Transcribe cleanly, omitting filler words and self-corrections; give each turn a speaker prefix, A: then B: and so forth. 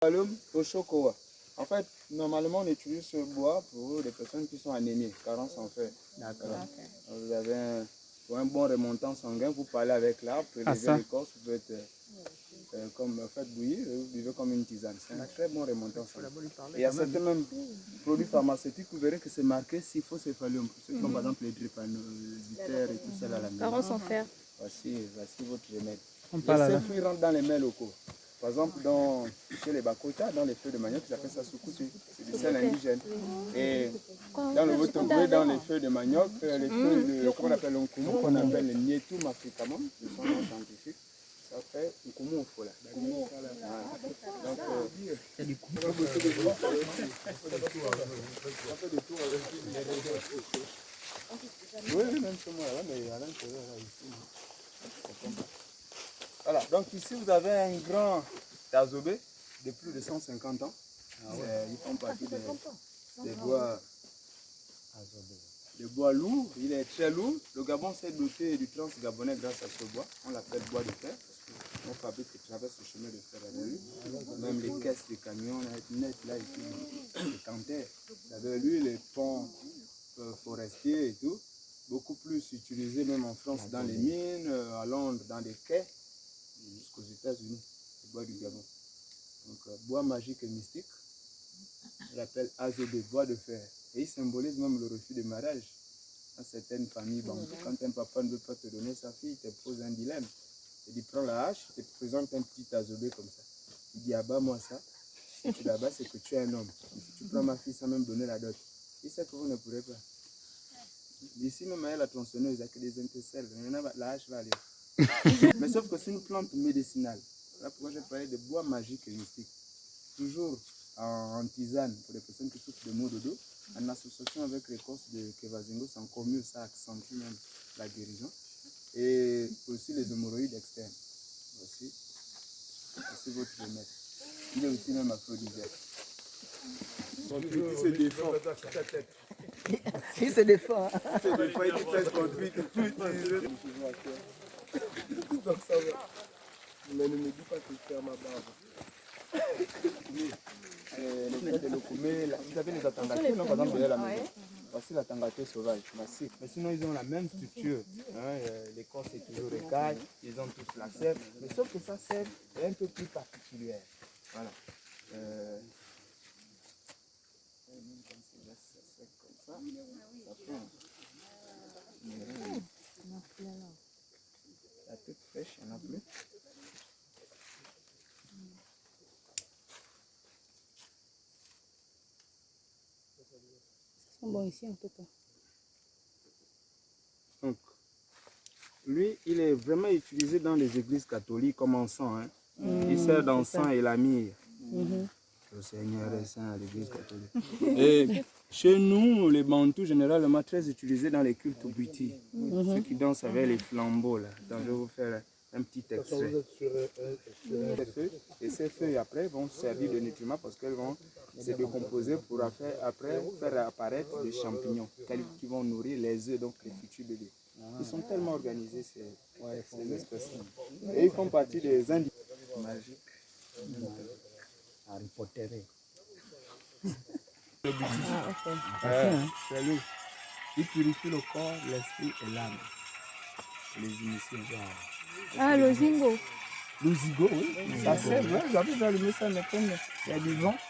A: Palum au chocolat. En fait, normalement, on utilise ce bois pour les personnes qui sont anémiées, carence en fer. D'accord. Okay. Vous avez pour un bon remontant sanguin, vous parlez avec l'arbre, prélever l'écorce, vous faites comme faites bouillir, vous buvez comme une tisane. C'est un très bon remontant sanguin. Et il y a certains même produits pharmaceutiques, vous verrez que c'est marqué Cyphocéphalium, pour ceux qui ont par exemple les drépanocytaires et tout ça à la maison.
B: Carence en fer.
A: Voici votre remède. Et ces fruits rentrent dans les mets locaux. Par exemple, chez les Bakota, dans les feuilles de manioc, ils appellent ça soukoutu. C'est du sel indigène. Et dans le Votogoué, dans les feuilles de manioc, les feuilles de, comment on appelle l'onkumu, qu'on appelle le Nietum africanum, de son nom scientifique, ça fait Nkumu au fola. Donc, il y a du coup. Oui, même chez moi, là, mais à l'intérieur, là, ici. Voilà, donc ici vous avez un grand tazobé de plus de 150 ans. Ils font partie des bois lourds, il est très lourd. Le Gabon s'est doté du trans-gabonais grâce à ce bois. On l'appelle bois de fer, parce qu'on fabrique et traverse le chemin de fer avec lui. Même les caisses de camions, net là, et puis les canters. Avec lui, les ponts forestiers et tout. Beaucoup plus utilisé même en France dans les mines, à Londres dans les quais. Jusqu'aux États-Unis, le bois du Gabon. Donc, bois magique et mystique, on l'appelle azobé, bois de fer. Et il symbolise même le refus de mariage. Dans certaines familles, quand un papa ne veut pas te donner sa fille, il te pose un dilemme. Il dit prends la hache, il te présente un petit azobé comme ça. Il dit abat-moi ça. Si tu l'abats, c'est que tu es un homme. Et si tu prends ma fille sans même donner la dot, il sait que vous ne pourrez pas. Ici, même avec la tronçonneuse, il n'y a que des intercelles. La hache va aller. Mais sauf que c'est une plante médicinale. Là pourquoi j'ai parlé de bois magique et mystique. Toujours en tisane pour les personnes qui souffrent de maux de dos. En association avec l'écorce de Kevazingo, c'est encore mieux, ça accentue même la guérison. Et aussi les hémorroïdes externes. Voici votre remède. Il est aussi même aphrodisiaque. Donc il se défend.
C: Il se défend.
A: Il se défend, il pèse contre lui. Donc ça va. Mais ne me dis pas que je perds ma barbe. Vous avez les atangatées, non, par exemple, derrière la maison. Voici la tangatée sauvage. Voici. Mais sinon, ils ont la même structure. L'écorce est toujours écaille, ils ont tous la sève. Mais sauf que sa sève est un peu plus particulière. Voilà. La toute fraîche, il n'y en a plus.
B: Ils sont bons ici en tout cas.
A: Donc, lui, il est vraiment utilisé dans les églises catholiques comme encens. Il sert d'encens et la myrrhe. Le Seigneur est saint à l'église catholique. Et chez nous, les bantous, généralement très utilisés dans les cultes boutis. Ceux qui dansent avec les flambeaux. Là. Donc, je vais vous faire un petit extrait. Et ces feuilles, après, vont servir de nutriments parce qu'elles vont se décomposer pour après faire apparaître des champignons qui vont nourrir les œufs, donc les futurs bébés. Ils sont tellement organisés, ces espèces. Et ils font partie des individus magiques.
C: Harry Potter.
A: C'est lui. Il purifie le corps, l'esprit et l'âme. Les initiés.
B: Ah, le zingo.
A: Le zigo, oui. Ça sert, j'avais allumé ça, mais comme il y a du vent.